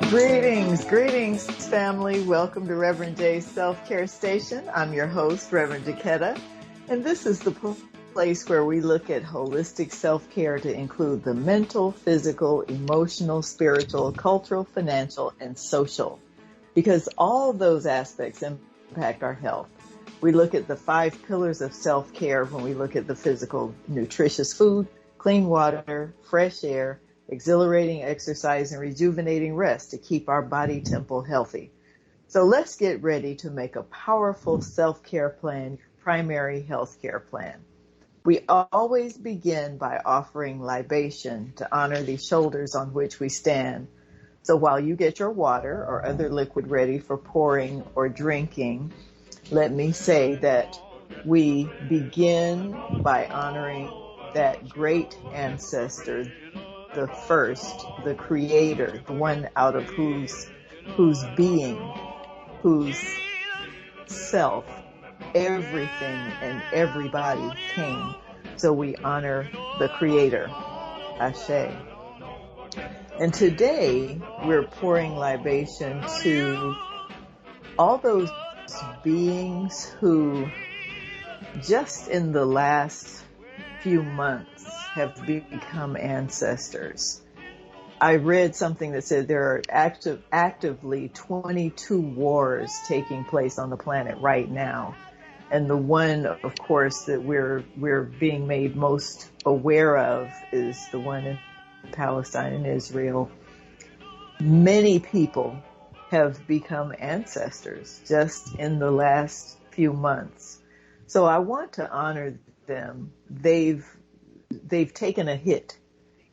Greetings, family. Welcome to Reverend J's Self-Care Station. I'm your host, Reverend Jaquetta, and this is the place where we look at holistic self-care to include the mental, physical, emotional, spiritual, cultural, financial, and social, because all those aspects impact our health. We look at the 5 pillars of self-care when we look at the physical: nutritious food, clean water, fresh air, exhilarating exercise, and rejuvenating rest to keep our body temple healthy. So let's get ready to make a powerful self-care plan, primary health care plan. We always begin by offering libation to honor the shoulders on which we stand. So while you get your water or other liquid ready for pouring or drinking, let me say that we begin by honoring that great ancestor, the first, the creator, the one out of whose being, whose self, everything and everybody came. So we honor the creator, Ashe. And today we're pouring libation to all those beings who just in the last few months have become ancestors. I read something that said there are actively 22 wars taking place on the planet right now. And the one, of course, that we're being made most aware of is the one in Palestine and Israel. Many people have become ancestors just in the last few months. So I want to honor them. They've taken a hit.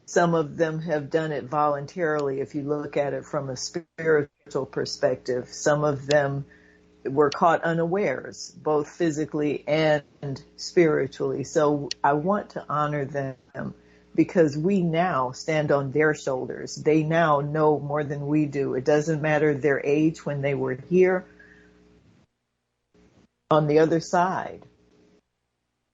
Some of them have done it voluntarily if you look at it from a spiritual perspective. Some of them were caught unawares, both physically and spiritually. So I want to honor them because we now stand on their shoulders. They now know more than we do. It doesn't matter their age when they were here. On the other side,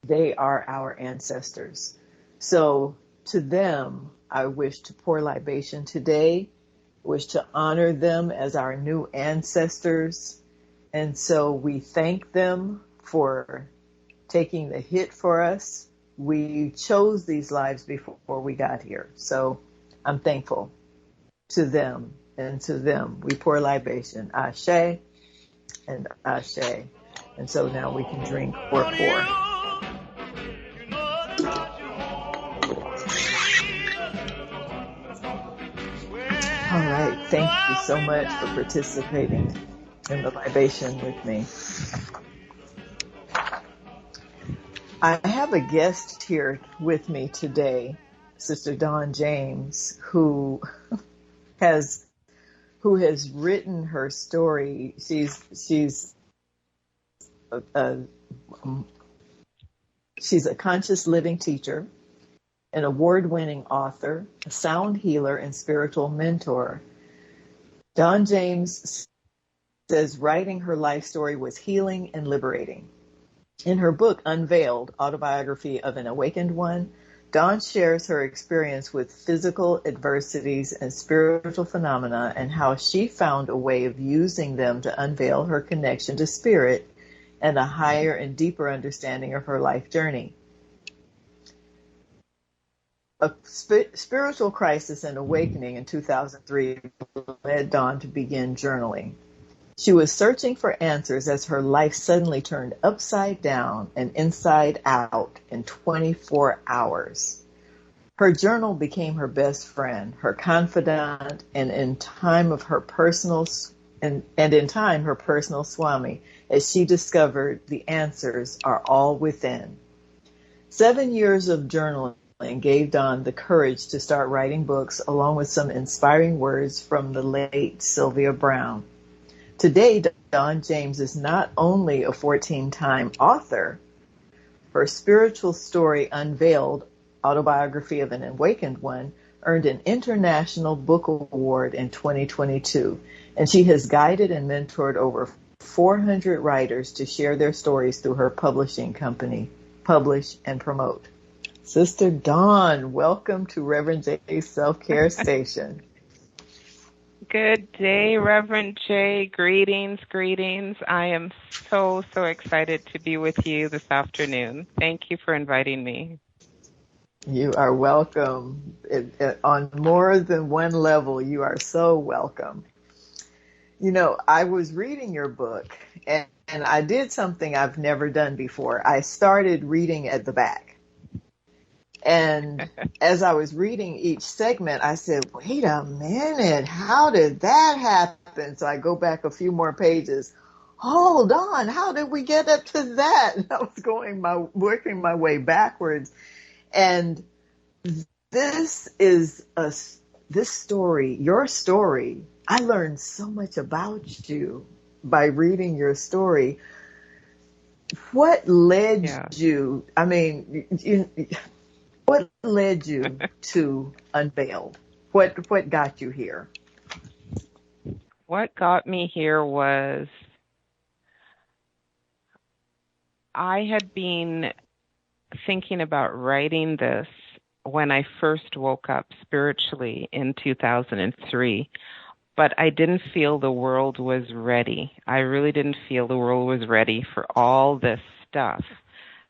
they are our ancestors. So to them, I wish to pour libation today, wish to honor them as our new ancestors. And so we thank them for taking the hit for us. We chose these lives before we got here. So I'm thankful to them, and to them we pour libation. Ashe and Ashe. And so now we can drink or pour. All right. Thank you so much for participating in the libation with me. I have a guest here with me today, Sister Dawn James, who has written her story. She's a conscious living teacher, an award-winning author, a sound healer, and spiritual mentor. Dawn James says writing her life story was healing and liberating. In her book, Unveiled, Autobiography of an Awakened One, Dawn shares her experience with physical adversities and spiritual phenomena and how she found a way of using them to unveil her connection to spirit and a higher and deeper understanding of her life journey. A spiritual crisis and awakening in 2003 led Dawn to begin journaling. She was searching for answers as her life suddenly turned upside down and inside out in 24 hours. Her journal became her best friend, her confidant, and in time her personal swami, as she discovered the answers are all within. 7 years of journaling gave Dawn the courage to start writing books, along with some inspiring words from the late Sylvia Browne. Today, Dawn James is not only a 14-time author. Her spiritual story, Unveiled, Autobiography of an Awakened One, earned an International Book Award in 2022, and she has guided and mentored over 400 writers to share their stories through her publishing company, Publish and Promote. Sister Dawn, welcome to Reverend J's Self-Care Station. Good day, Reverend Jay. Greetings, greetings. I am so excited to be with you this afternoon. Thank you for inviting me. You are welcome. On more than one level, you are so welcome. You know, I was reading your book, and I did something I've never done before. I started reading at the back. And as I was reading each segment, I said, wait a minute, how did that happen? So I go back a few more pages. Hold on, how did we get up to that? And I was working my way backwards. And this is this story, your story. I learned so much about you by reading your story. What led you? I mean, what led you to Unveiled? What got you here? What got me here was I had been thinking about writing this when I first woke up spiritually in 2003, but I didn't feel the world was ready. I really didn't feel the world was ready for all this stuff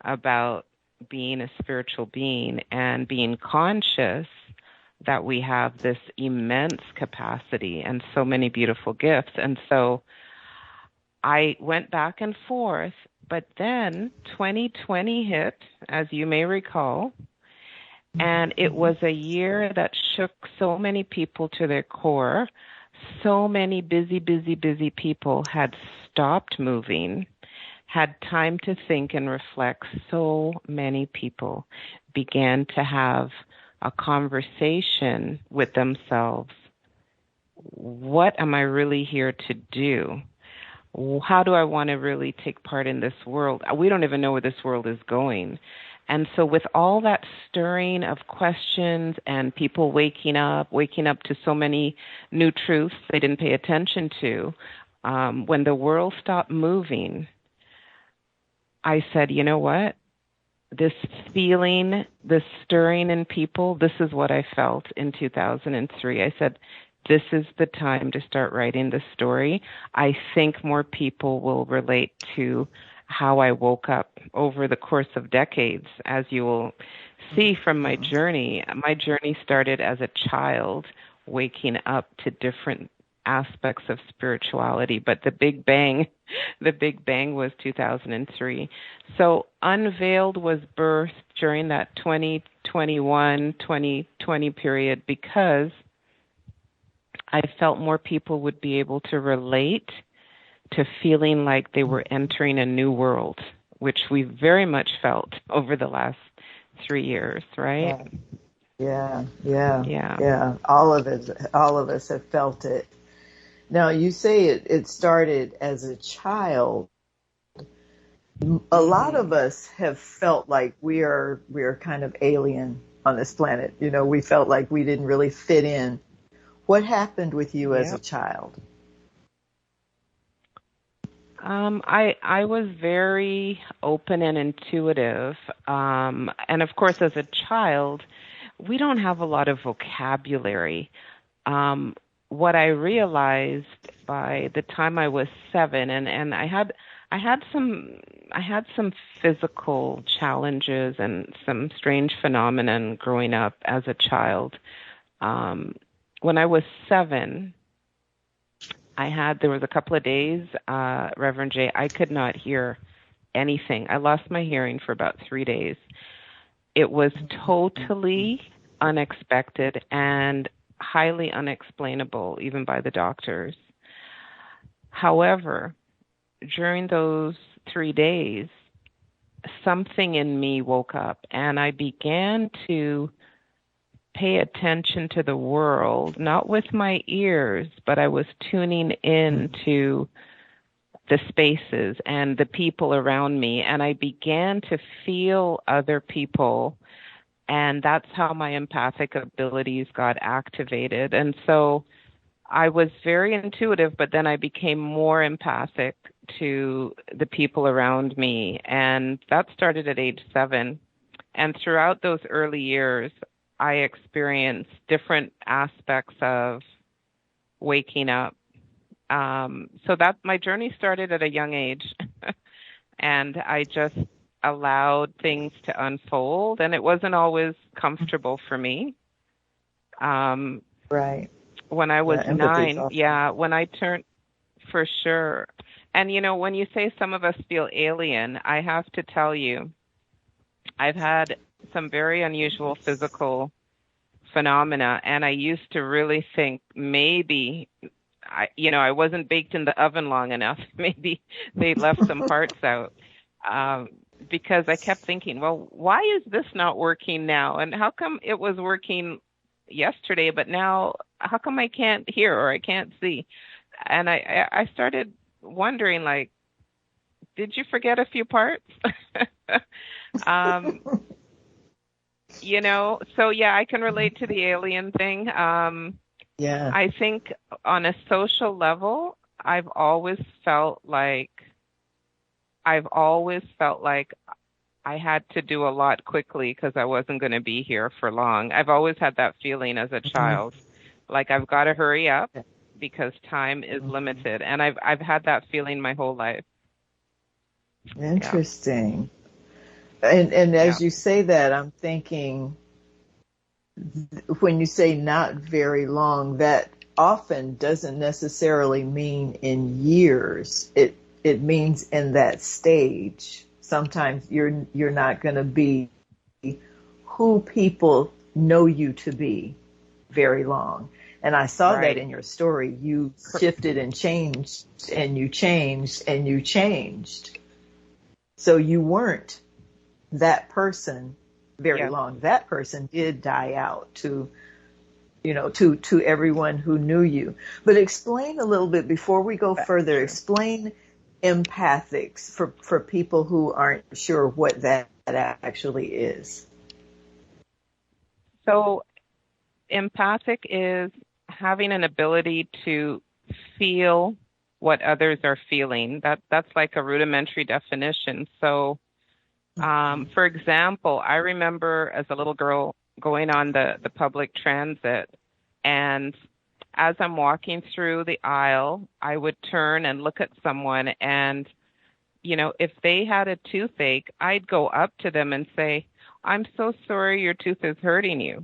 about being a spiritual being and being conscious that we have this immense capacity and so many beautiful gifts. And so I went back and forth, but then 2020 hit, as you may recall, and it was a year that shook so many people to their core. So many busy people had stopped moving, had time to think and reflect. So many people began to have a conversation with themselves. What am I really here to do? How do I want to really take part in this world? We don't even know where this world is going. And so with all that stirring of questions and people waking up to so many new truths they didn't pay attention to, when the world stopped moving, I said, you know what? This feeling, this stirring in people, this is what I felt in 2003. I said, this is the time to start writing the story. I think more people will relate to how I woke up over the course of decades. As you will see from my journey started as a child, waking up to different aspects of spirituality, but the Big Bang was 2003. So Unveiled was birthed during that 2021, 2020 period because I felt more people would be able to relate to feeling like they were entering a new world, which we very much felt over the last 3 years, right? Yeah. All of us have felt it. Now, you say it started as a child. A lot of us have felt like we are kind of alien on this planet. You know, we felt like we didn't really fit in. What happened with you as a child? I was very open and intuitive. And of course, as a child, we don't have a lot of vocabulary. What I realized by the time I was 7, and I had some physical challenges and some strange phenomenon growing up as a child. When I was 7, there was a couple of days, Reverend Jay, I could not hear anything. I lost my hearing for about 3 days. It was totally unexpected and highly unexplainable, even by the doctors. However, during those 3 days, something in me woke up and I began to pay attention to the world, not with my ears, but I was tuning in to the spaces and the people around me, and I began to feel other people, and that's how my empathic abilities got activated. And so I was very intuitive, but then I became more empathic to the people around me, and that started at age 7. And throughout those early years, I experienced different aspects of waking up. So that my journey started at a young age, and I just allowed things to unfold, and it wasn't always comfortable for me. Um, Right. when I was Yeah, empathy is 9, awesome. yeah, when I turned, for sure. And when you say some of us feel alien, I have to tell you, I've had some very unusual physical phenomena, and I used to really think maybe I wasn't baked in the oven long enough. Maybe they left some parts out. Um, because I kept thinking, well, why is this not working now? And how come it was working yesterday, but now how come I can't hear or I can't see? And I started wondering, like, did you forget a few parts? um, so yeah, I can relate to the alien thing. Yeah. I think on a social level, I've always felt like I had to do a lot quickly because I wasn't going to be here for long. I've always had that feeling as a Mhm. child, like I've got to hurry up because time is Mhm. limited, and I've had that feeling my whole life. Yeah, Interesting. And yeah, as you say that, I'm thinking when you say not very long, that often doesn't necessarily mean in years. It means in that stage. Sometimes you're not going to be who people know you to be very long. And I saw that right. in your story. You Cor- shifted and changed and you changed and you changed. So you weren't that person very Yeah, long. That person did die out to everyone who knew you. But explain a little bit before we go that's further. true. Explain empathics for people who aren't sure what that actually is. So empathic is having an ability to feel what others are feeling. That's like a rudimentary definition. So, for example, I remember as a little girl going on the public transit, and as I'm walking through the aisle, I would turn and look at someone, and if they had a toothache, I'd go up to them and say, "I'm so sorry your tooth is hurting you."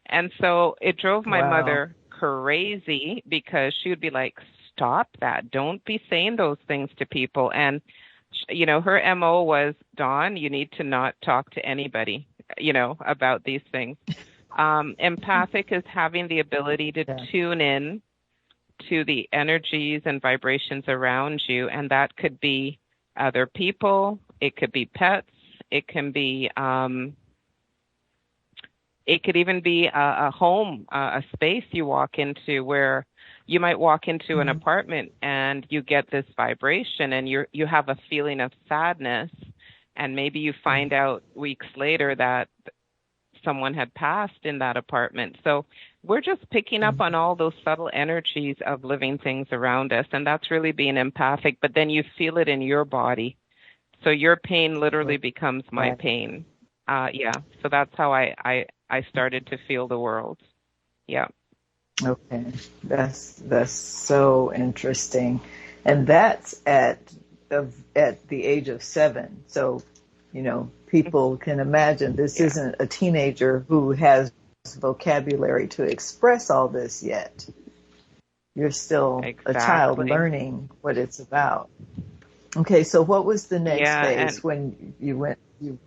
And so it drove my Wow. mother crazy because she would be like, "Stop that. Don't be saying those things to people." And, her MO was, "Dawn, you need to not talk to anybody, about these things." Empathic is having the ability to Yeah. tune in to the energies and vibrations around you. And that could be other people, it could be pets, it can be, it could even be a home, a space you walk into where you might walk into an Mhm. apartment and you get this vibration and you have a feeling of sadness, and maybe you find out weeks later that someone had passed in that apartment. So we're just picking up Mhm. on all those subtle energies of living things around us, and that's really being empathic. But then you feel it in your body, so your pain literally becomes my Right. pain. Yeah, so that's how I started to feel the world. Yeah, Okay. That's so interesting. And that's at the age of 7. So, people can imagine this yeah, isn't a teenager who has vocabulary to express all this yet. You're still a child exactly. learning what it's about. Okay, so what was the next Yeah, and phase when you went you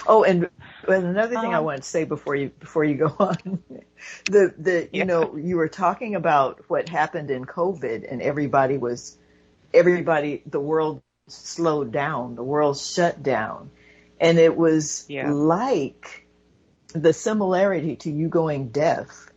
Oh, and another thing I um, want to say before you go on, the yeah, you were talking about what happened in COVID, and the world slowed down, the world shut down, and it was yeah, like the similarity to you going deaf.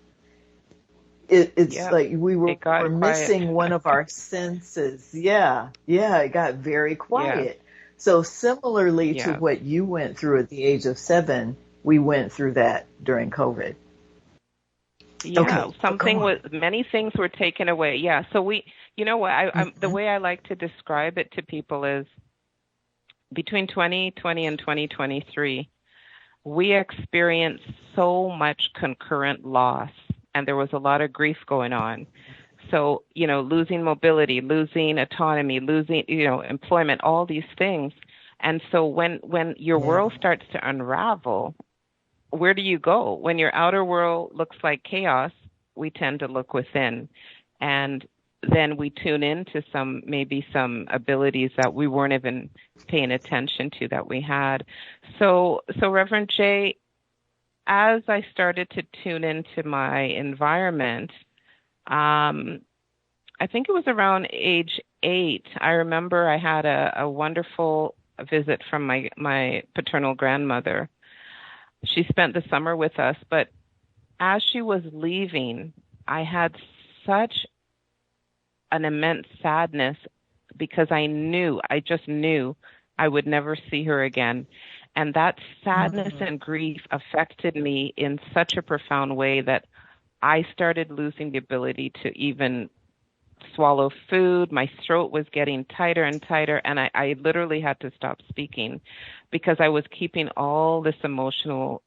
It's yeah. like we were It got quiet. missing one of our senses. Yeah, yeah, it got very Yeah, quiet. So similarly to yeah. what you went through at the age of 7, we went through that during COVID. Yeah, Okay, go something on. was many things were taken away. Yeah, so what the Mhm. way I like to describe it to people is between 2020 and 2023, we experienced so much concurrent loss. and there was a lot of grief going on. So, losing mobility, losing autonomy, losing, employment, all these things. And so when your world starts to unravel, where do you go? When your outer world looks like chaos, we tend to look within. And then we tune into maybe some abilities that we weren't even paying attention to that we had. So Reverend Jay, as I started to tune into my environment, I think it was around age 8. I remember I had a wonderful visit from my paternal grandmother. She spent the summer with us, but as she was leaving, I had such an immense sadness because I just knew I would never see her again. And that sadness and grief affected me in such a profound way that I started losing the ability to even swallow food. My throat was getting tighter and tighter, and I literally had to stop speaking because I was keeping all this emotional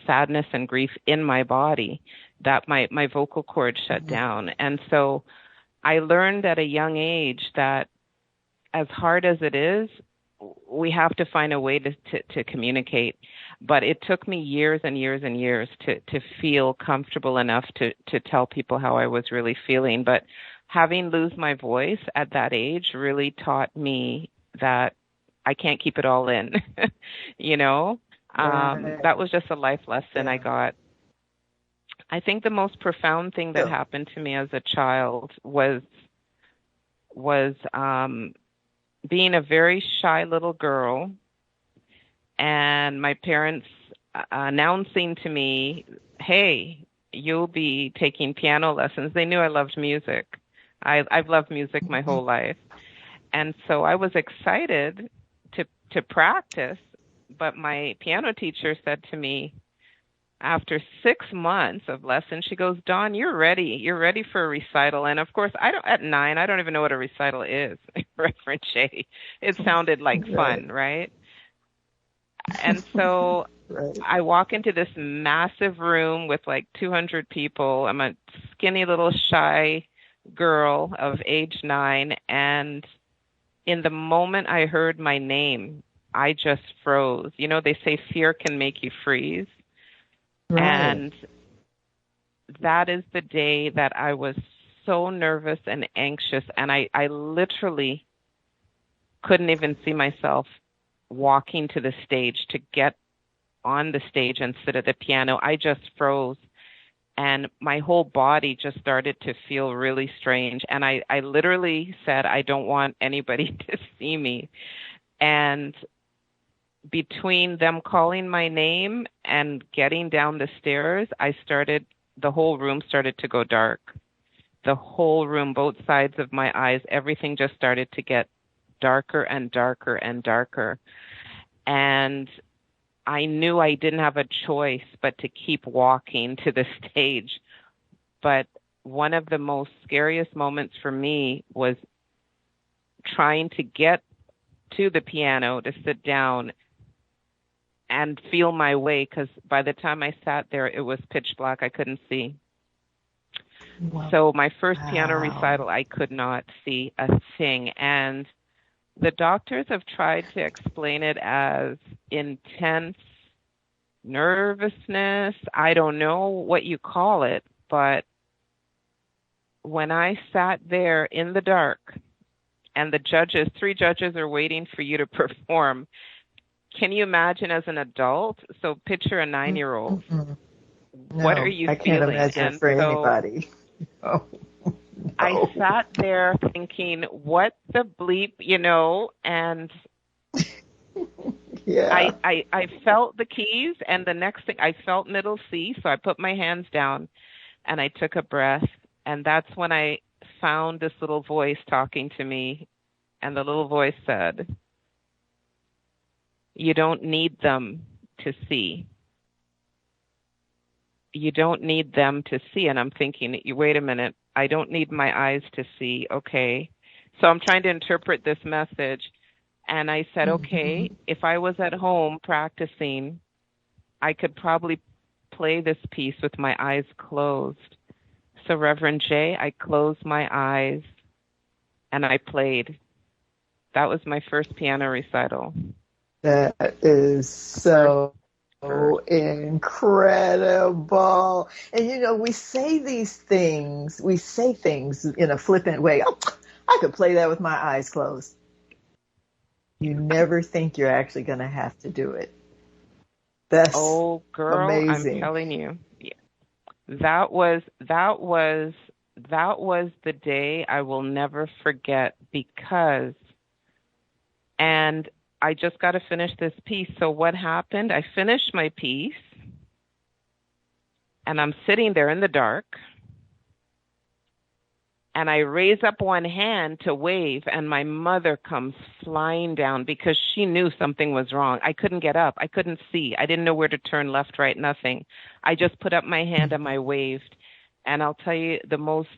sadness and grief in my body that my vocal cord shut down. And so I learned at a young age that as hard as it is, we have to find a way to communicate. But it took me years and years and years to feel comfortable enough to tell people how I was really feeling. But having lose my voice at that age really taught me that I can't keep it all in, That was just a life lesson I got. I think the most profound thing that happened to me as a child was being a very shy little girl and my parents announcing to me, hey, you'll be taking piano lessons. They knew I loved music. I've loved music my whole life. And so I was excited to practice, but my piano teacher said to me, after 6 months of lessons, she goes, Dawn, you're ready. You're ready for a recital. And of course, at 9, I don't even know what a recital is, Reverend Shay. It sounded like fun, right? And so I walk into this massive room with like 200 people. I'm a skinny little shy girl of age 9. And in the moment I heard my name, I just froze. They say fear can make you freeze. Right. And that is the day that I was so nervous and anxious, and I literally couldn't even see myself walking to the stage to get on the stage and sit at the piano. I just froze, and my whole body just started to feel really strange. And I literally said, I don't want anybody to see me. And between them calling my name and getting down the stairs, the whole room started to go dark. The whole room, both sides of my eyes, everything just started to get darker and darker and darker. And I knew I didn't have a choice but to keep walking to the stage. But one of the most scariest moments for me was trying to get to the piano to sit down and feel my way, because by the time I sat there, it was pitch black. I couldn't see. Wow. So my first piano recital, I could not see a thing. And the doctors have tried to explain it as intense nervousness. I don't know what you call it, but when I sat there in the dark and the 3 judges are waiting for you to perform, can you imagine as an adult? So picture a 9-year-old. What are you feeling? I can't imagine for anybody. Oh, no. I sat there thinking, what the bleep, and I felt the keys, and the next thing, I felt middle C, so I put my hands down, and I took a breath, and that's when I found this little voice talking to me, and the little voice said, you don't need them to see. You don't need them to see. And I'm thinking, wait a minute, I don't need my eyes to see. Okay. So I'm trying to interpret this message. And I said, okay, if I was at home practicing, I could probably play this piece with my eyes closed. So Reverend Jay, I closed my eyes and I played. That was my first piano recital. That is so First. incredible. And we say things in a flippant way. Oh, I could play that with my eyes closed. You never think you're actually going to have to do it. That's Oh, girl, I'm amazing. telling you. Yeah. That was the day I will never forget because and I just got to finish this piece. So what happened? I finished my piece and I'm sitting there in the dark and I raise up one hand to wave and my mother comes flying down because she knew something was wrong. I couldn't get up. I couldn't see. I didn't know where to turn, left, right, nothing. I just put up my hand and I waved. And I'll tell you, the most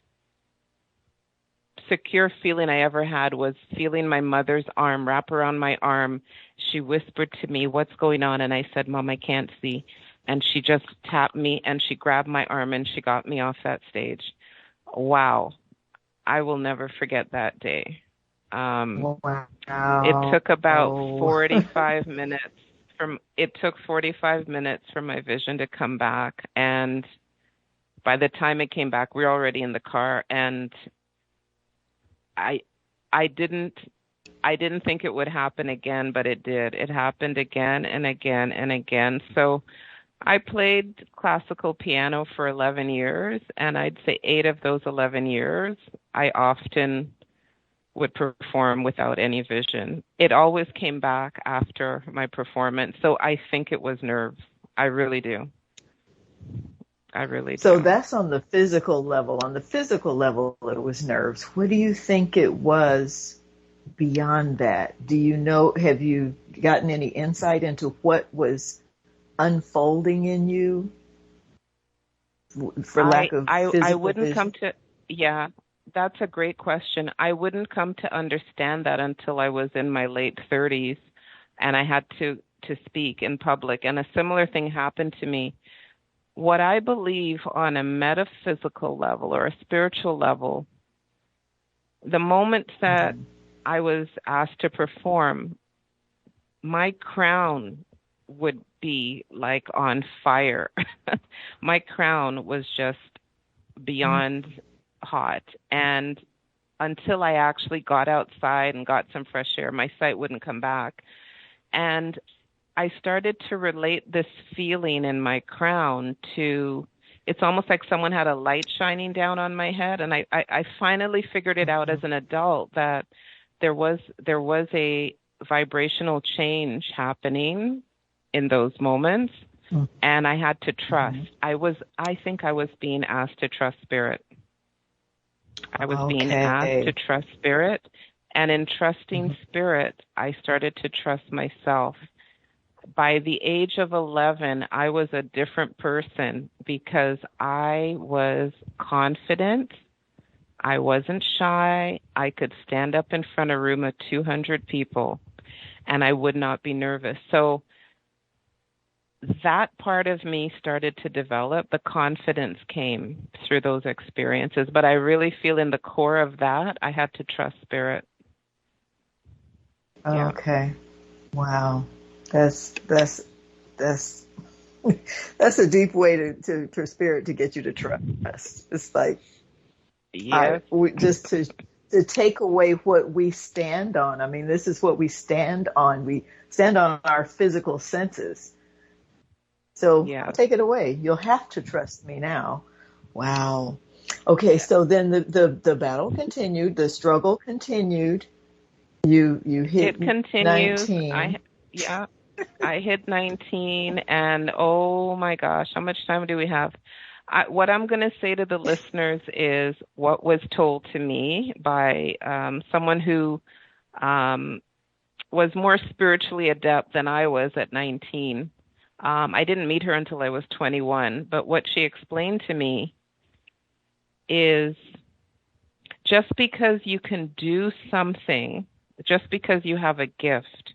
secure feeling I ever had was feeling my mother's arm wrap around my arm. She whispered to me, "What's going on?" And I said, "Mom, I can't see." And she just tapped me and she grabbed my arm and she got me off that stage. Wow. I will never forget that day. Wow. It took about 45 minutes it took 45 minutes for my vision to come back. And by the time it came back, we were already in the car and I didn't think it would happen again, but it did. It happened again and again and again. So I played classical piano for 11 years, and I'd say 8 of those 11 years, I often would perform without any vision. It always came back after my performance. So I think it was nerves. I really do. I really do. So that's on the physical level. On the physical level, it was nerves. What do you think it was beyond that? Do you know, have you gotten any insight into what was unfolding in you for lack of physical I wouldn't vision? come to, yeah, that's a great question. I wouldn't come to understand that until I was in my late 30s and I had to speak in public. And a similar thing happened to me. What I believe on a metaphysical level or a spiritual level, the moment that I was asked to perform, my crown would be like on fire. My crown was just beyond hot. And until I actually got outside and got some fresh air, my sight wouldn't come back. And I started to relate this feeling in my crown to, it's almost like someone had a light shining down on my head. And I finally figured it out as an adult that there was a vibrational change happening in those moments. And I had to trust. I think I was being asked to trust spirit. I was being asked to trust spirit. And in trusting spirit, I started to trust myself. By the age of 11, I was a different person because I was confident. I wasn't shy. I could stand up in front of a room of 200 people and I would not be nervous. So that part of me started to develop. The confidence came through those experiences. But I really feel in the core of that, I had to trust spirit. Okay. Wow. That's a deep way for spirit to get you to trust. It's like, yes. Just to take away what we stand on. I mean, this is what we stand on. We stand on our physical senses. So take it away. You'll have to trust me now. Wow. Okay. So then the battle continued. The struggle continued. You hit it continues. 19. I hit 19 and oh my gosh, how much time do we have? What I'm going to say to the listeners is what was told to me by someone who was more spiritually adept than I was at 19. I didn't meet her until I was 21, but what she explained to me is just because you can do something, just because you have a gift,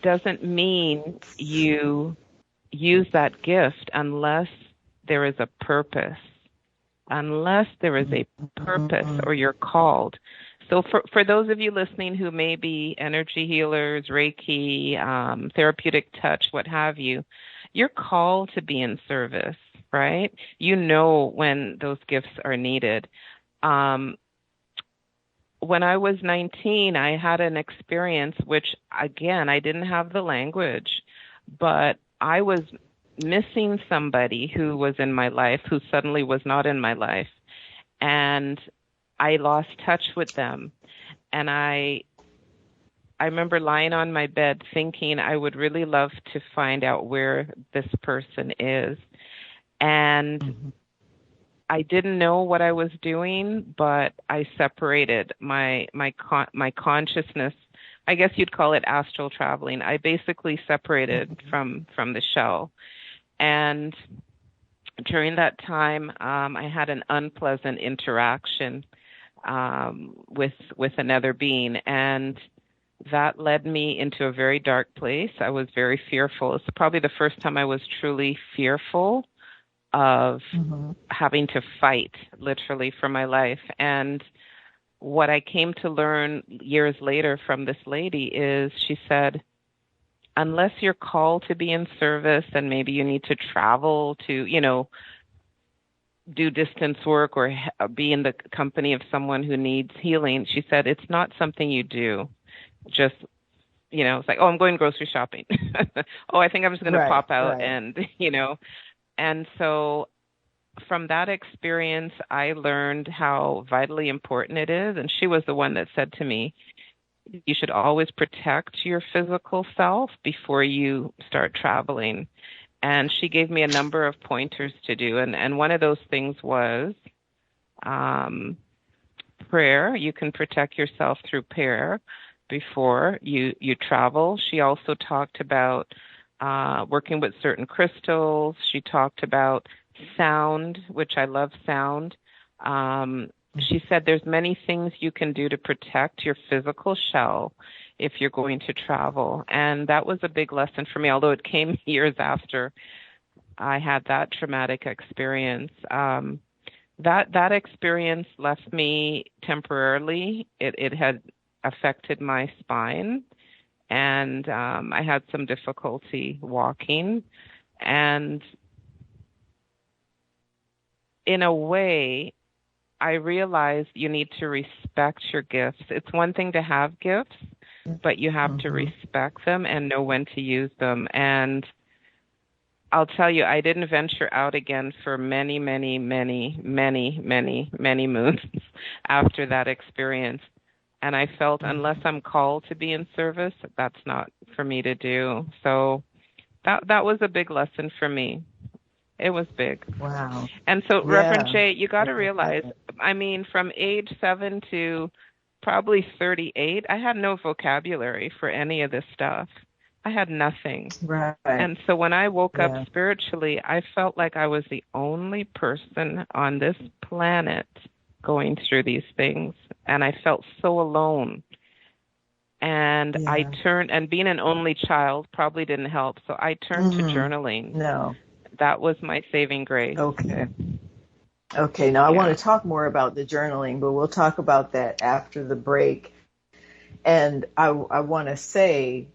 doesn't mean you use that gift unless there is a purpose. unless there is a purpose or you're called. So for those of you listening who may be energy healers, Reiki, therapeutic touch, what have you, you're called to be in service, right? You know when those gifts are needed. When I was 19, I had an experience which, again, I didn't have the language, but I was missing somebody who was in my life who suddenly was not in my life. And I lost touch with them. And I remember lying on my bed thinking I would really love to find out where this person is. And I didn't know what I was doing, but I separated my consciousness. I guess you'd call it astral traveling. I basically separated from the shell. And during that time, I had an unpleasant interaction with another being, and that led me into a very dark place. I was very fearful. It's probably the first time I was truly fearful of having to fight literally for my life. And what I came to learn years later from this lady is she said, unless you're called to be in service and maybe you need to travel to, do distance work or be in the company of someone who needs healing, she said, it's not something you do. Just, it's like, oh, I'm going grocery shopping. Oh, I think I'm just going to pop out and, And so from that experience, I learned how vitally important it is. And she was the one that said to me, you should always protect your physical self before you start traveling. And she gave me a number of pointers to do. And one of those things was prayer. You can protect yourself through prayer before you travel. She also talked about working with certain crystals. She talked about sound, which I love sound. She said there's many things you can do to protect your physical shell if you're going to travel. And that was a big lesson for me, although it came years after I had that traumatic experience. That experience left me temporarily. It had affected my spine, and I had some difficulty walking. And in a way, I realized you need to respect your gifts. It's one thing to have gifts, but you have to respect them and know when to use them. And I'll tell you, I didn't venture out again for many, many, many, many, many, many moons after that experience. And I felt unless I'm called to be in service, that's not for me to do. So that was a big lesson for me. It was big. Wow. And so, yeah. Reverend Jay, you got to realize, I mean, from age 7 to probably 38, I had no vocabulary for any of this stuff. I had nothing. Right. And so when I woke up spiritually, I felt like I was the only person on this planet going through these things. And I felt so alone. And I turned, and being an only child probably didn't help. So I turned to journaling. No. That was my saving grace. Okay. Now I want to talk more about the journaling, but we'll talk about that after the break. And I want to say,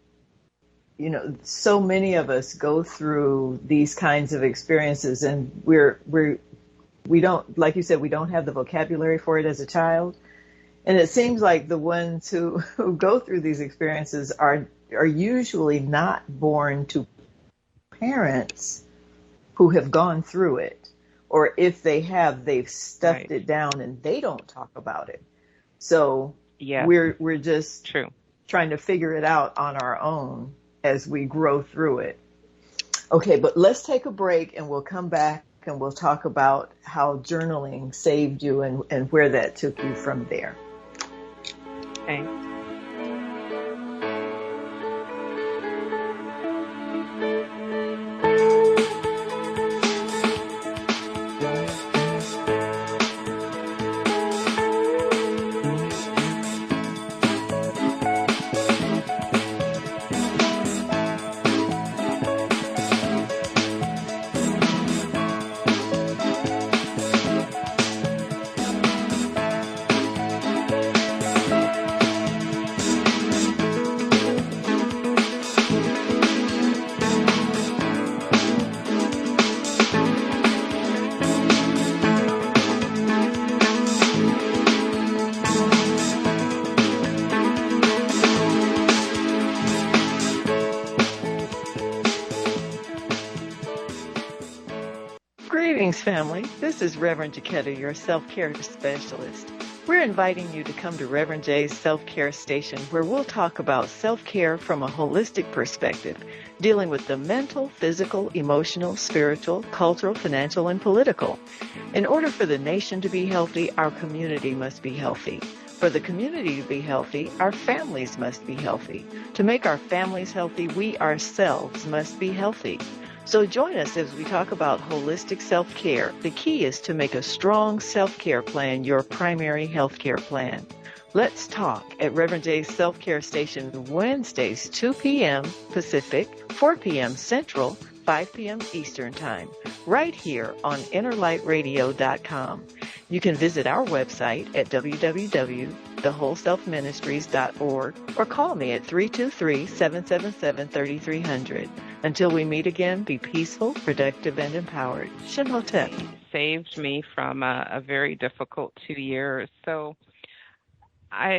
so many of us go through these kinds of experiences, and we don't, like you said, we don't have the vocabulary for it as a child. And it seems like the ones who go through these experiences are usually not born to parents who have gone through it, or if they have, they've stuffed it down and they don't talk about it. So we're just trying to figure it out on our own as we grow through it. Okay, but let's take a break and we'll come back and we'll talk about how journaling saved you and where that took you from there. Thanks. Greetings, family. This is Reverend Jaquetta, your self-care specialist. We're inviting you to come to Reverend J's Self-Care Station, where we'll talk about self-care from a holistic perspective, dealing with the mental, physical, emotional, spiritual, cultural, financial, and political. In order for the nation to be healthy, our community must be healthy. For the community to be healthy, our families must be healthy. To make our families healthy, we ourselves must be healthy. So join us as we talk about holistic self-care. The key is to make a strong self-care plan your primary healthcare plan. Let's talk at Reverend J's Self-Care Station Wednesdays, 2 p.m. Pacific, 4 p.m. Central, 5 p.m. Eastern Time, right here on InnerLightRadio.com. You can visit our website at www.thewholeselfministries.org or call me at 323-777-3300. Until we meet again, be peaceful, productive, and empowered. Shimhotep. Saved me from a very difficult 2 years. So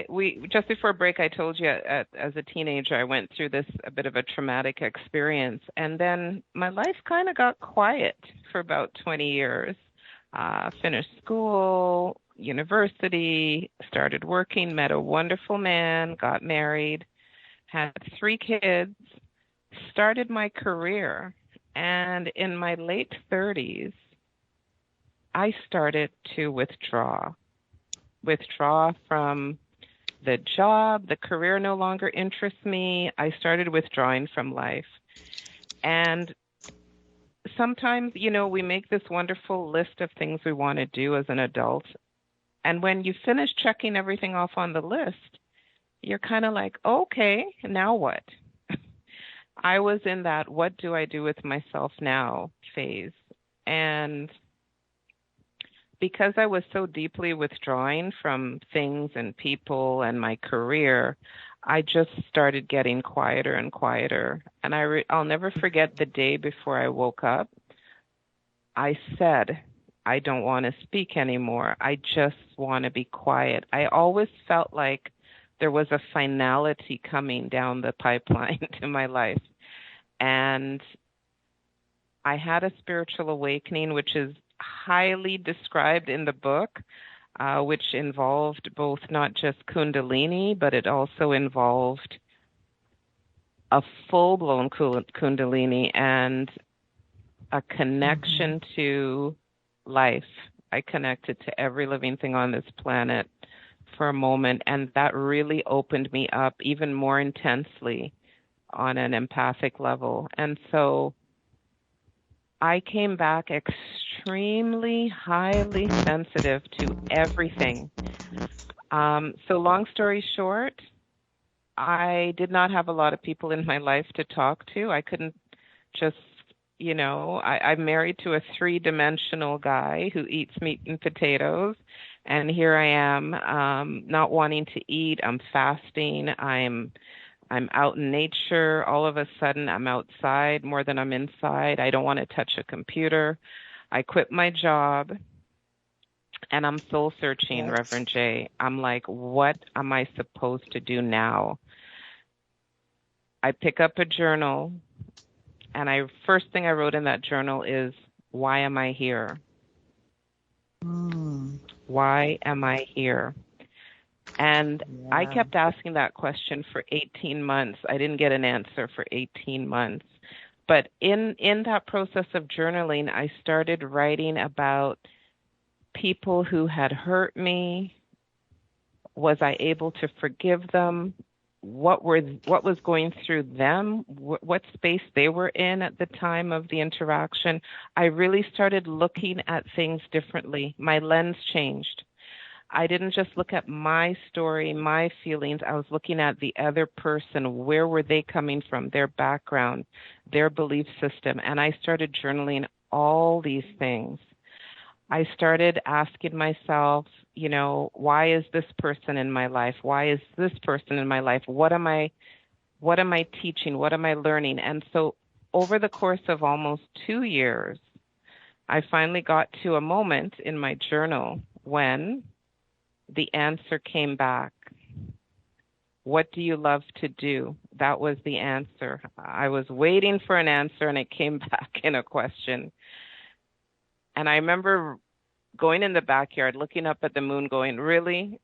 we just before break, I told you as a teenager, I went through a bit of a traumatic experience, and then my life kind of got quiet for about 20 years. Finished school, university, started working, met a wonderful man, got married, had 3 kids, started my career, and in my late 30s, I started to withdraw from the job. The career no longer interests me. I started withdrawing from life. And sometimes, we make this wonderful list of things we want to do as an adult. And when you finish checking everything off on the list, you're kind of like, okay, now what? I was in that what do I do with myself now phase. And because I was so deeply withdrawing from things and people and my career, I just started getting quieter and quieter. And I'll never forget the day before I woke up. I said, I don't want to speak anymore. I just want to be quiet. I always felt like there was a finality coming down the pipeline to my life. And I had a spiritual awakening, which is highly described in the book, which involved both not just Kundalini, but it also involved a full-blown Kundalini and a connection to life. I connected to every living thing on this planet for a moment, and that really opened me up even more intensely on an empathic level. And so I came back extremely highly sensitive to everything. So long story short, I did not have a lot of people in my life to talk to. I couldn't just, I'm married to a 3-dimensional guy who eats meat and potatoes. And here I am, not wanting to eat. I'm fasting. I'm out in nature. All of a sudden, I'm outside more than I'm inside. I don't want to touch a computer. I quit my job, and I'm soul searching, yes. Reverend J. I'm like, what am I supposed to do now? I pick up a journal, and first thing I wrote in that journal is, why am I here? Why am I here? And yeah. I kept asking that question for 18 months. I didn't get an answer for 18 months. But in that process of journaling, I started writing about people who had hurt me. Was I able to forgive them? What was going through them? What space they were in at the time of the interaction? I really started looking at things differently. My lens changed. I didn't just look at my story, my feelings. I was looking at the other person. Where were they coming from? Their background, their belief system. And I started journaling all these things. I started asking myself, why is this person in my life? Why is this person in my life? What am I teaching? What am I learning? And so over the course of almost 2 years, I finally got to a moment in my journal when the answer came back. What do you love to do? That was the answer. I was waiting for an answer, and it came back in a question. And I remember going in the backyard, looking up at the moon, going, really?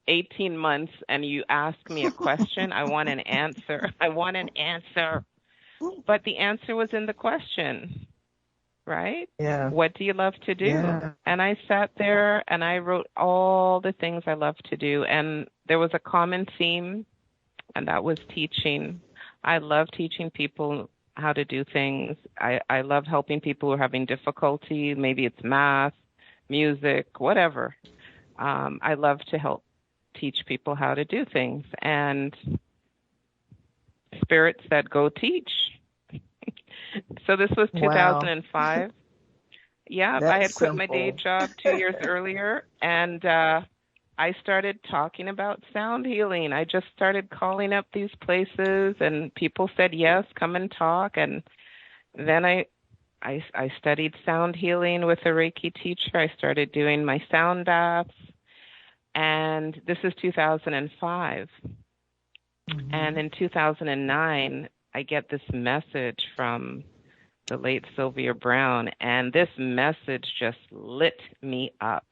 18 months, and you ask me a question? I want an answer. I want an answer. But the answer was in the question, right? Yeah. What do you love to do? Yeah. And I sat there and I wrote all the things I love to do. And there was a common theme, and that was teaching. I love teaching people how to do things. I love helping people who are having difficulty. Maybe it's math, music, whatever. I love to help teach people how to do things. And Spirit said, go teach. So this was Wow. 2005. Yeah, I That's had quit my day simple. job 2 years earlier, and I started talking about sound healing. I just started calling up these places, and people said, yes, come and talk. And then I studied sound healing with a Reiki teacher. I started doing my sound baths, and this is 2005. And in 2009, I get this message from the late Sylvia Brown, and this message just lit me up.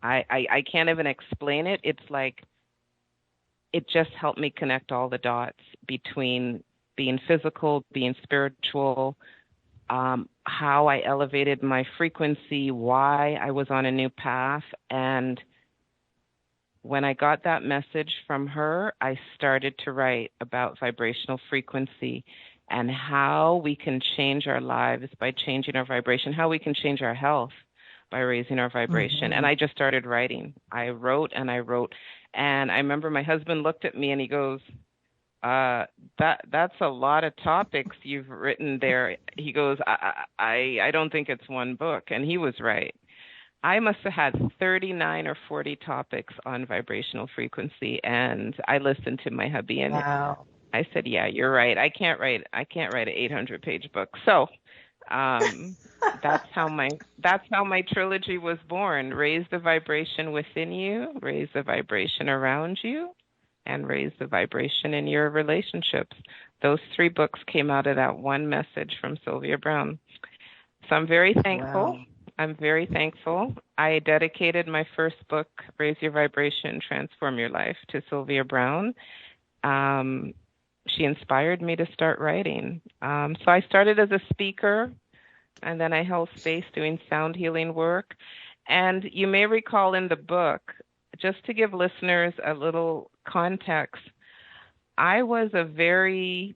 I can't even explain it. It's like it just helped me connect all the dots between being physical, being spiritual, how I elevated my frequency, why I was on a new path. And when I got that message from her, I started to write about vibrational frequency and how we can change our lives by changing our vibration, how we can change our health by raising our vibration. And I just started writing. I wrote and I wrote. And I remember my husband looked at me and he goes, that's a lot of topics you've written there. He goes, I don't think it's one book. And he was right. I must have had 39 or 40 topics on vibrational frequency, and I listened to my hubby, and Wow. I said, "Yeah, you're right. I can't write an 800-page book." So that's how my trilogy was born. Raise the vibration within you, raise the vibration around you, and raise the vibration in your relationships. Those 3 books came out of that one message from Sylvia Brown. So I'm very thankful. Wow. I'm very thankful. I dedicated my first book, Raise Your Vibration, Transform Your Life, to Sylvia Brown. She inspired me to start writing. So I started as a speaker, and then I held space doing sound healing work. And you may recall in the book, just to give listeners a little context, I was a very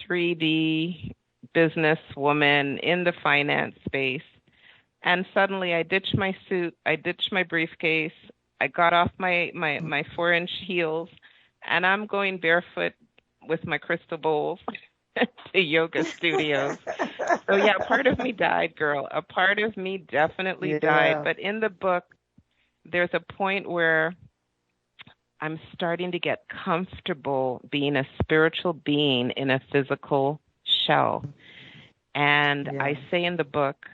3D businesswoman in the finance space. And suddenly I ditched my suit, I ditched my briefcase, I got off my 4-inch heels, and I'm going barefoot with my crystal bowls to yoga studios. So yeah, part of me died, girl. A part of me definitely died. But in the book, there's a point where I'm starting to get comfortable being a spiritual being in a physical shell. And I say in the book,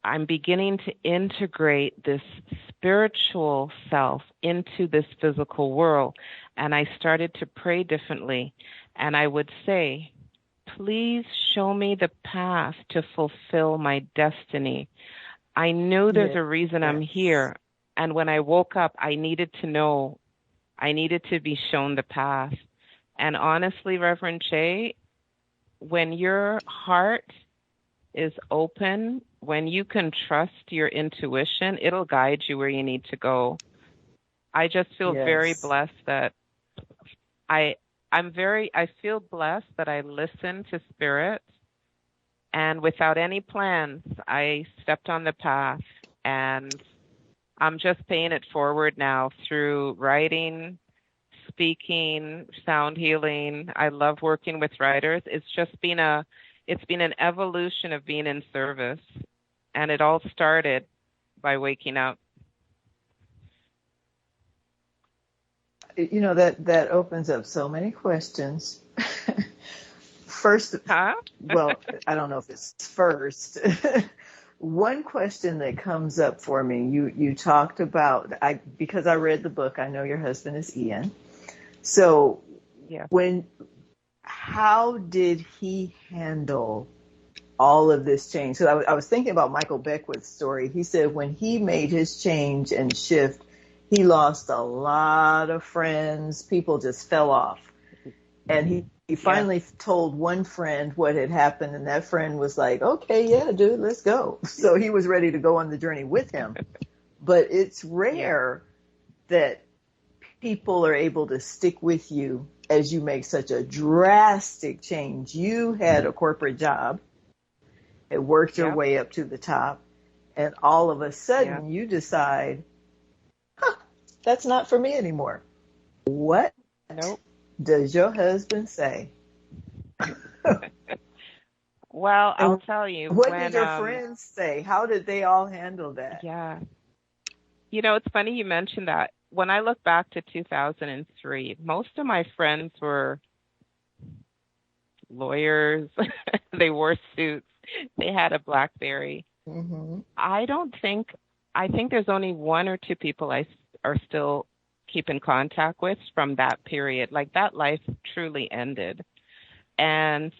I'm beginning to integrate this spiritual self into this physical world. And I started to pray differently. And I would say, please show me the path to fulfill my destiny. I knew there's a reason I'm here. And when I woke up, I needed to know, I needed to be shown the path. And honestly, Reverend Jay, when your heart is open, when you can trust your intuition, it'll guide you where you need to go. I just feel very blessed that I feel blessed that I listened to Spirit, and without any plans, I stepped on the path, and I'm just paying it forward now through writing, speaking, sound healing. I love working with writers. It's been an evolution of being in service, and it all started by waking up. You know, that opens up so many questions. First, well, I don't know if it's first. One question that comes up for me, you talked about, because I read the book, I know your husband is Ian. So how did he handle all of this change. So I was thinking about Michael Beckwith's story. He said when he made his change and shift, he lost a lot of friends. People just fell off. And he finally told one friend what had happened, and that friend was like, okay, yeah, dude, let's go. So he was ready to go on the journey with him. But it's rare that people are able to stick with you as you make such a drastic change. You had a corporate job, it worked your way up to the top, and all of a sudden you decide, that's not for me anymore. What does your husband say? Well, I'll tell you. What did your friends say? How did they all handle that? Yeah. You know, it's funny you mentioned that. When I look back to 2003, most of my friends were lawyers. They wore suits. They had a BlackBerry. Mm-hmm. I think there's only one or two people I are still keep in contact with from that period. Like, that life truly ended. And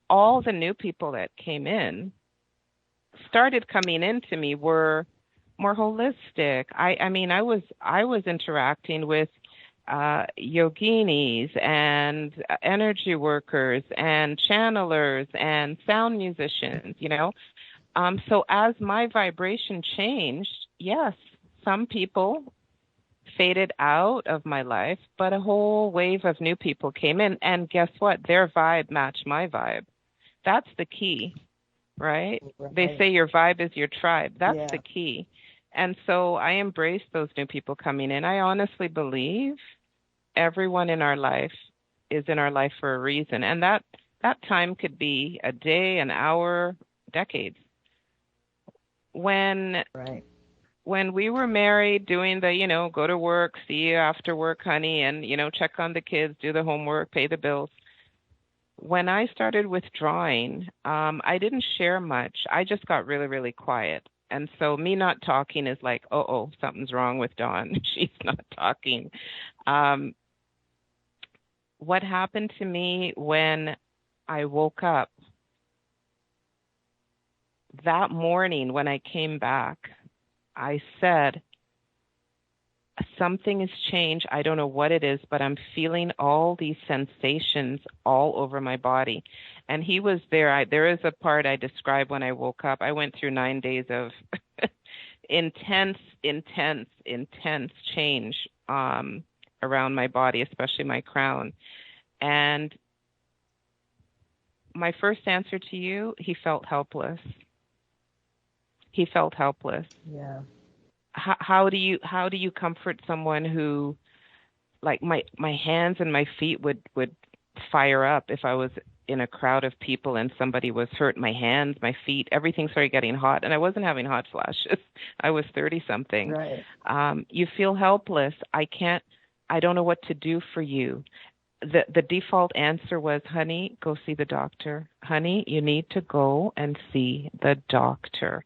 all the new people that started coming into me were more holistic. I mean, I was interacting with yoginis and energy workers and channelers and sound musicians, you know. So as my vibration changed, yes, some people faded out of my life, but a whole wave of new people came in, and guess what? Their vibe matched my vibe. That's the key, right? They say your vibe is your tribe. That's the key. And so I embraced those new people coming in. I honestly believe everyone in our life is in our life for a reason. And that time could be a day, an hour, decades. When we were married, doing the, you know, go to work, see you after work, honey, and, you know, check on the kids, do the homework, pay the bills. When I started withdrawing, I didn't share much. I just got really, really quiet. And so me not talking is like, oh, something's wrong with Dawn. She's not talking. What happened to me when I woke up that morning when I came back, I said, something has changed. I don't know what it is, but I'm feeling all these sensations all over my body. And he was there. There is a part I described when I woke up. I went through 9 days of intense change around my body, especially my crown. And my first answer to you, he felt helpless. He felt helpless. Yeah. How do you comfort someone who, like, my hands and my feet would fire up if I was in a crowd of people and somebody was hurt? My hands, my feet, everything started getting hot, and I wasn't having hot flashes. I was 30 something. Right. You feel helpless. I don't know what to do for you. The default answer was, honey, go see the doctor. Honey, you need to go and see the doctor.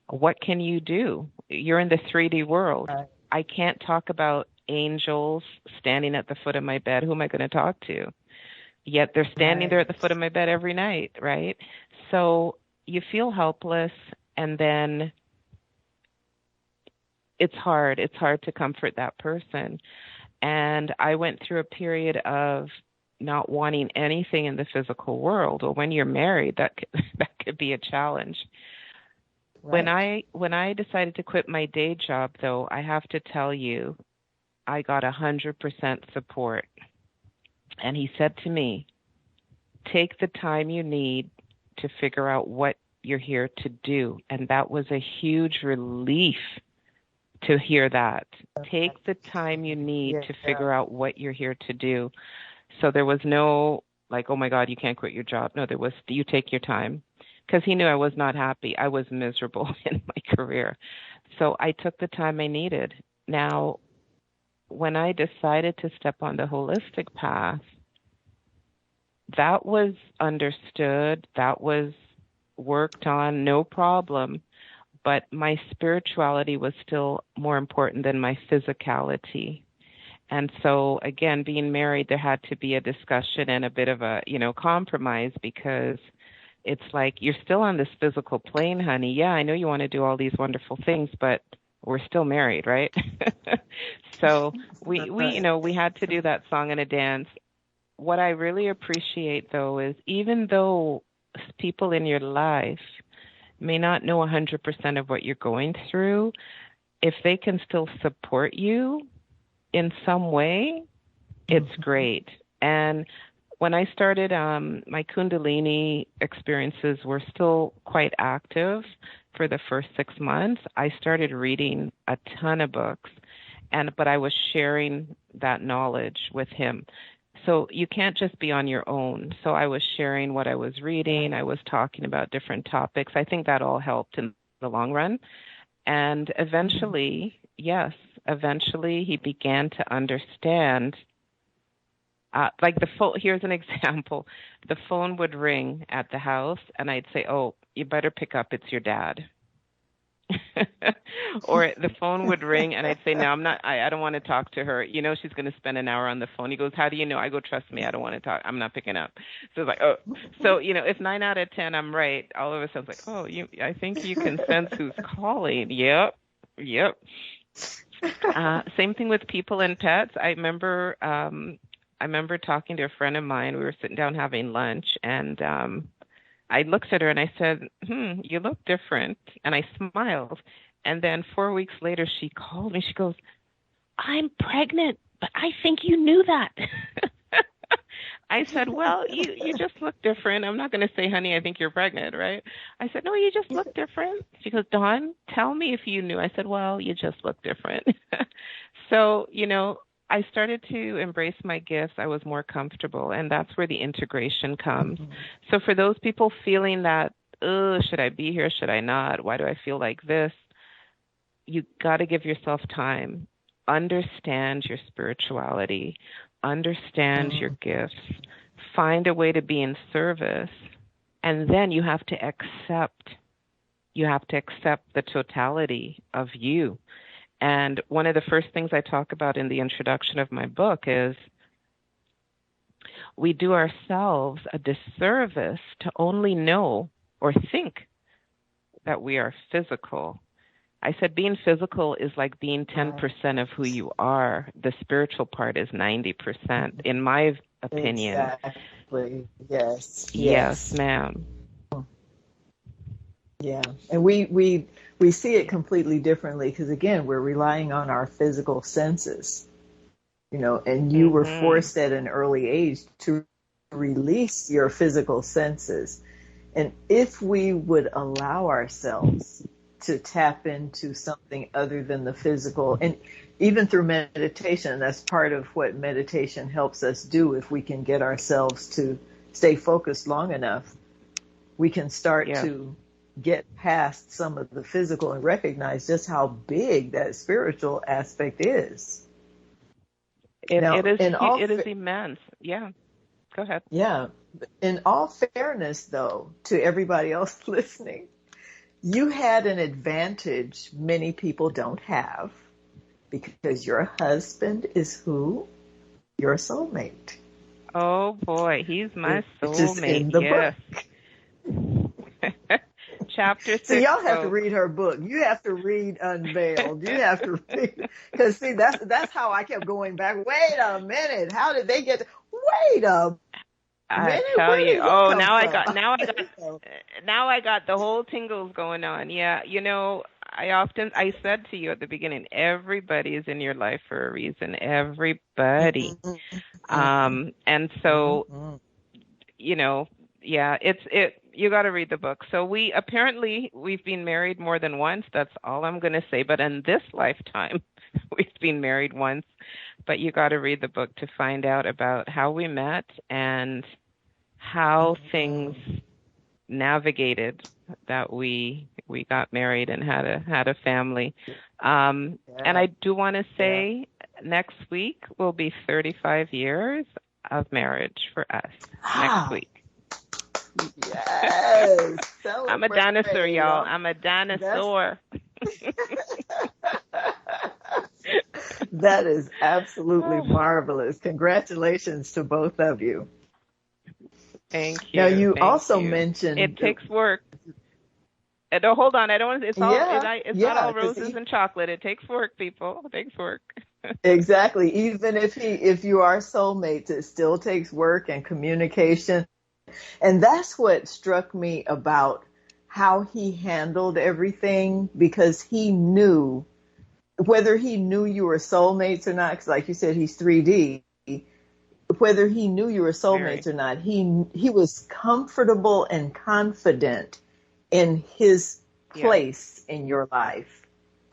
What can you do? You're in the 3D world. I can't talk about angels standing at the foot of my bed. Who am I going to talk to? Yet they're standing there at the foot of my bed every night, right? So you feel helpless, and then it's hard. It's hard to comfort that person. And I went through a period of not wanting anything in the physical world. Or when you're married, that could be a challenge. Right. When I decided to quit my day job, though, I have to tell you, I got 100% support. And he said to me, take the time you need to figure out what you're here to do. And that was a huge relief to hear that. Take the time you need to figure out what you're here to do. So there was no, like, oh my God, you can't quit your job. No, there was, you take your time. Because he knew I was not happy. I was miserable in my career. So I took the time I needed. Now, when I decided to step on the holistic path, that was understood. That was worked on, no problem. But my spirituality was still more important than my physicality. And so, again, being married, there had to be a discussion and a bit of a, compromise, because it's like, you're still on this physical plane, honey. Yeah, I know you want to do all these wonderful things, but we're still married, right? So we had to do that song and a dance. What I really appreciate, though, is even though people in your life may not know 100% of what you're going through, if they can still support you in some way, it's great. And when I started, my Kundalini experiences were still quite active for the first 6 months. I started reading a ton of books, but I was sharing that knowledge with him. So you can't just be on your own. So I was sharing what I was reading. I was talking about different topics. I think that all helped in the long run. And eventually, yes, eventually he began to understand. Like the phone, here's an example. The phone would ring at the house, and I'd say, "Oh, you better pick up. It's your dad." Or the phone would ring, and I'd say, "No, I'm not. I don't want to talk to her. You know, she's going to spend an hour on the phone." He goes, "How do you know?" I go, "Trust me, I don't want to talk. I'm not picking up." So it's like, oh, so if 9 out of 10 I'm right, all of a sudden it's like, oh, I think you can sense who's calling. Yep. Same thing with people and pets. I remember talking to a friend of mine. We were sitting down having lunch, and I looked at her and I said, you look different. And I smiled. And then 4 weeks later, she called me. She goes, "I'm pregnant, but I think you knew that." I said, "Well, you just look different. I'm not going to say, honey, I think you're pregnant, right?" I said, "No, you just look different." She goes, "Dawn, tell me if you knew." I said, "Well, you just look different." So, I started to embrace my gifts. I was more comfortable, and that's where the integration comes. So for those people feeling that, should I be here? Should I not? Why do I feel like this? You got to give yourself time. Understand your spirituality. Understand your gifts. Find a way to be in service. And then you have to accept. You have to accept the totality of you. And one of the first things I talk about in the introduction of my book is we do ourselves a disservice to only know or think that we are physical. I said being physical is like being 10% of who you are. The spiritual part is 90%, in my opinion. Exactly. Yes. Yes, ma'am. Yeah, and we see it completely differently because again, we're relying on our physical senses, and you were forced at an early age to release your physical senses. And if we would allow ourselves to tap into something other than the physical, and even through meditation, that's part of what meditation helps us do. If we can get ourselves to stay focused long enough, we can start to get past some of the physical and recognize just how big that spiritual aspect is. It is immense. Yeah. Go ahead. Yeah. In all fairness, though, to everybody else listening, you had an advantage many people don't have because your husband is who? Your soulmate. Oh, boy. He's my soulmate. Which is in the book. Chapter 6. So y'all have to read her book. You have to read Unveiled. You have to read, because see, that's how I kept going back. Wait a minute. How did they get? Wait a minute. I tell you. Oh, now I got the whole tingles going on. Yeah, I said to you at the beginning, everybody is in your life for a reason. Everybody. And so, you got to read the book. So we've been married more than once. That's all I'm going to say. But in this lifetime, we've been married once. But you got to read the book to find out about how we met and how things navigated that we got married and had a family. And I do want to say next week will be 35 years of marriage for us. Next week. Yes. I'm a dinosaur, y'all. I'm a dinosaur. That is absolutely marvelous. Congratulations to both of you. Thank Now, you. you Thank also you. It mentioned, takes work. No, hold on. I don't want. yeah, It's not yeah, all because roses and chocolate. It takes work, people. It takes work. exactly, even if you are soulmates, it still takes work and communication. And that's what struck me about how he handled everything, because he knew, whether he knew you were soulmates or not, because like you said, he's 3D, whether he knew you were soulmates Very. or not, he was comfortable and confident in his Yes. place in your life.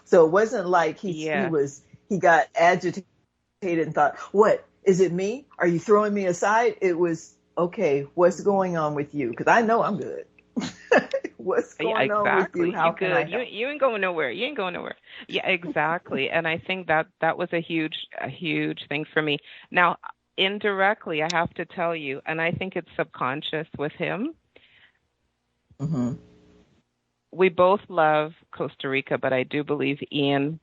So it wasn't like Yes. he got agitated and thought, "What is it me? Are you throwing me aside?" It was, "Okay, what's going on with you? Because I know I'm good. What's Yeah, going on with you? exactly. You How can I good. help?" You ain't going nowhere. You ain't going nowhere. Yeah, exactly. And I think that was a huge thing for me. Now, indirectly, I have to tell you, and I think it's subconscious with him. Mm-hmm. We both love Costa Rica, but I do believe Ian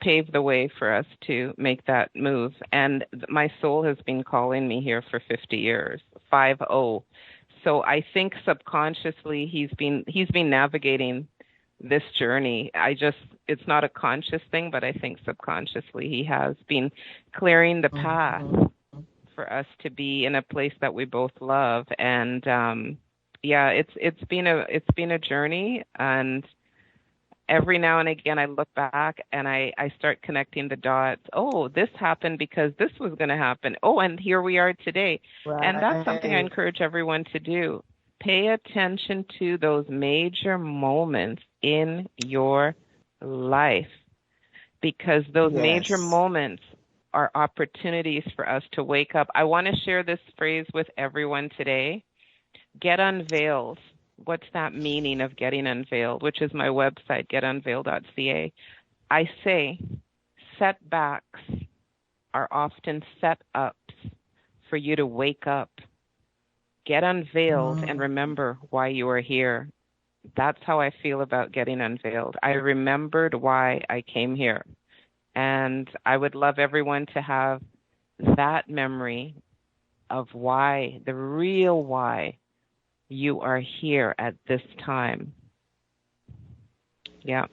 paved the way for us to make that move. And my soul has been calling me here for 50 years, 50. So I think subconsciously he's been navigating this journey. It's not a conscious thing, but I think subconsciously he has been clearing the path Mm-hmm. for us to be in a place that we both love. And yeah, it's been a journey, and every now and again I look back and I start connecting the dots. Oh, this happened because this was going to happen. Oh, and here we are today. And that's something I Right. encourage everyone to do. Pay attention to those major moments in your life, because those major Yes. moments are opportunities for us to wake up. I want to share this phrase with everyone today. Get unveiled. What's that meaning of getting unveiled, which is my website, getunveiled.ca. I say setbacks are often setups for you to wake up. Get unveiled and Mm. remember why you are here. That's how I feel about getting unveiled. I remembered why I came here. And I would love everyone to have that memory of why, the real why you are here at this time. Yeah.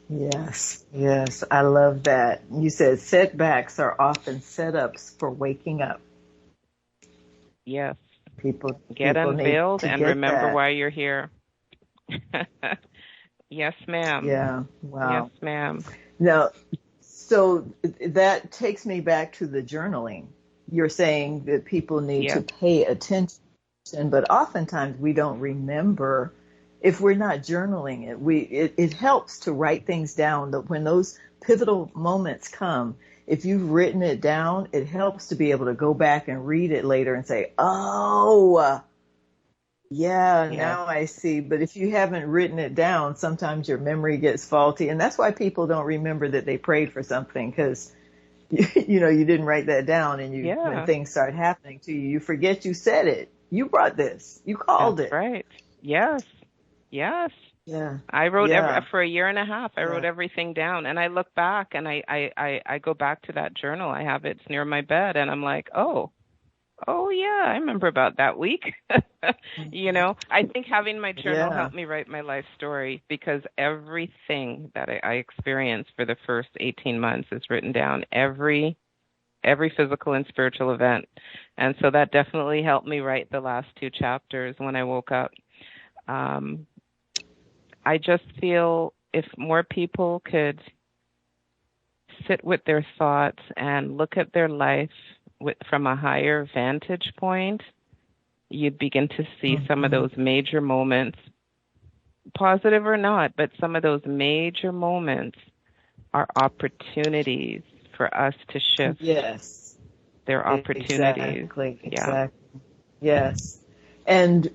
Yes. Yes. I love that. You said setbacks are often setups for waking up. Yes. Get People need unveiled to and get remember that. why you're here. Yes, ma'am. Yeah. Yes, Wow. ma'am. Now, so that takes me back to the journaling. You're saying that people need to Yes. pay attention, but oftentimes we don't remember if we're not journaling it. It helps to write things down, that when those pivotal moments come, if you've written it down, it helps to be able to go back and read it later and say, "Oh, yeah, Yes. now I see." But if you haven't written it down, sometimes your memory gets faulty. And that's why people don't remember that they prayed for something, because you didn't write that down, and when Yeah. things start happening to you, you forget you said it. You brought this. You That's called it. right. Yes. Yes. Yeah. I wrote Yeah. for a year and a half. I Yeah. wrote everything down, and I look back and I go back to that journal. I have it. It's near my bed, and I'm like, oh yeah, I remember about that week. I think having my journal Yeah. helped me write my life story, because everything that I experienced for the first 18 months is written down. Every physical and spiritual event. And so that definitely helped me write the last two chapters when I woke up. Um, I just feel if more people could sit with their thoughts and look at their life from a higher vantage point, you'd begin to see some of Hmm. those major moments, positive or not, but some of those major moments are opportunities for us to shift. Yes. They're opportunities. Exactly. Yeah. Exactly. Yes. And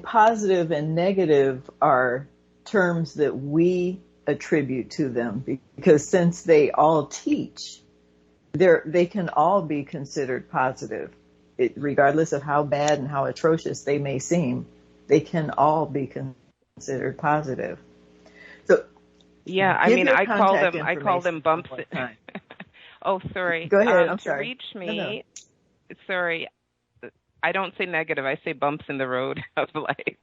positive and negative are terms that we attribute to them, because since they all teach, they can all be considered positive. Regardless of how bad and how atrocious they may seem, they can all be considered positive. So Yeah, I give mean, your contact I call information them one bumps. more time. Oh, sorry. Go ahead. I'm To sorry. reach No, no. me, sorry, I don't say negative. I say bumps in the road of life.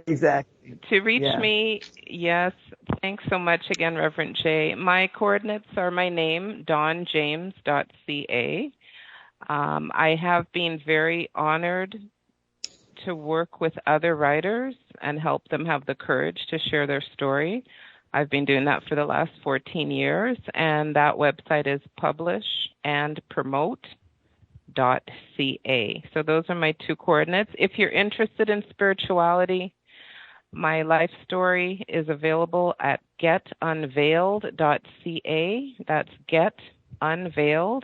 Exactly. To reach Yeah. me, yes, thanks so much again, Reverend Jay. My coordinates are my name, dawnjames.ca. I have been very honored to work with other writers and help them have the courage to share their story. I've been doing that for the last 14 years, and that website is publishandpromote.ca. So those are my two coordinates. If you're interested in spirituality, my life story is available at getunveiled.ca. That's getunveiled.ca.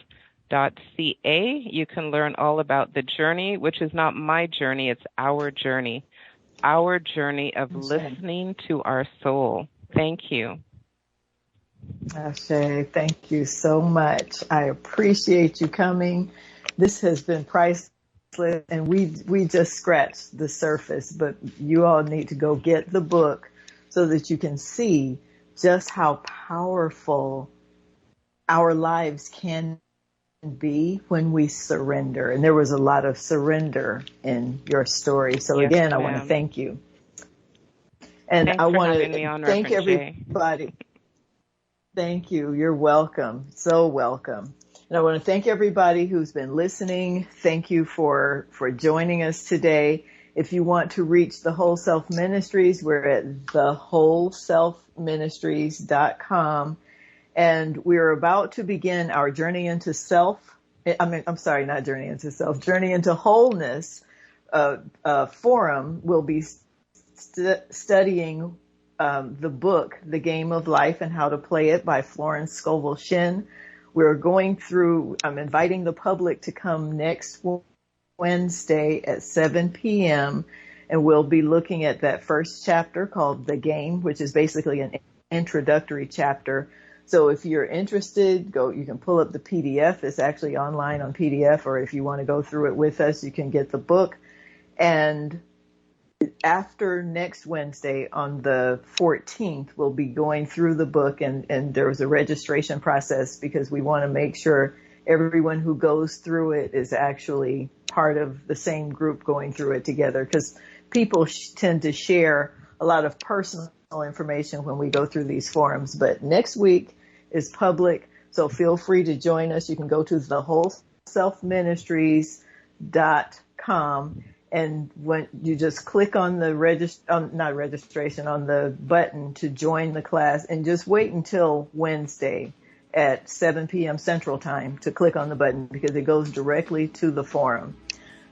You can learn all about the journey, which is not my journey, it's our journey of listening to our soul. Thank you. Ashe, thank you so much. I appreciate you coming. This has been priceless, and we just scratched the surface, but you all need to go get the book so that you can see just how powerful our lives can be when we surrender. And there was a lot of surrender in your story. So Yes, again, I ma'am. want to thank you. And Thanks I for want having me to on, thank Reverend Jay. everybody. Thank you. You're welcome. So welcome. And I want to thank everybody who's been listening. Thank you for joining us today. If you want to reach the Whole Self Ministries, we're at thewholeselfministries.com. And we're about to begin our Journey into Self. Journey into Wholeness forum. We'll be studying the book, The Game of Life and How to Play It by Florence Scovel Shinn. I'm inviting the public to come next Wednesday at 7 p.m. and we'll be looking at that first chapter called The Game, which is basically an introductory chapter. So if you're interested, you can pull up the PDF. It's actually online on PDF, or if you want to go through it with us, you can get the book. And after next Wednesday on the 14th, we'll be going through the book, and there's a registration process because we want to make sure everyone who goes through it is actually part of the same group going through it together, because people tend to share a lot of personal information when we go through these forums. But next week is public, so feel free to join us. You can go to thewholeselfministries.com. And when you just click on the on the button to join the class, and just wait until Wednesday at 7 p.m. Central Time to click on the button, because it goes directly to the forum.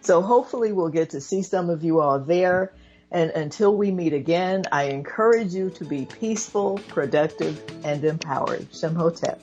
So hopefully we'll get to see some of you all there. And until we meet again, I encourage you to be peaceful, productive, and empowered. Shem Hotep.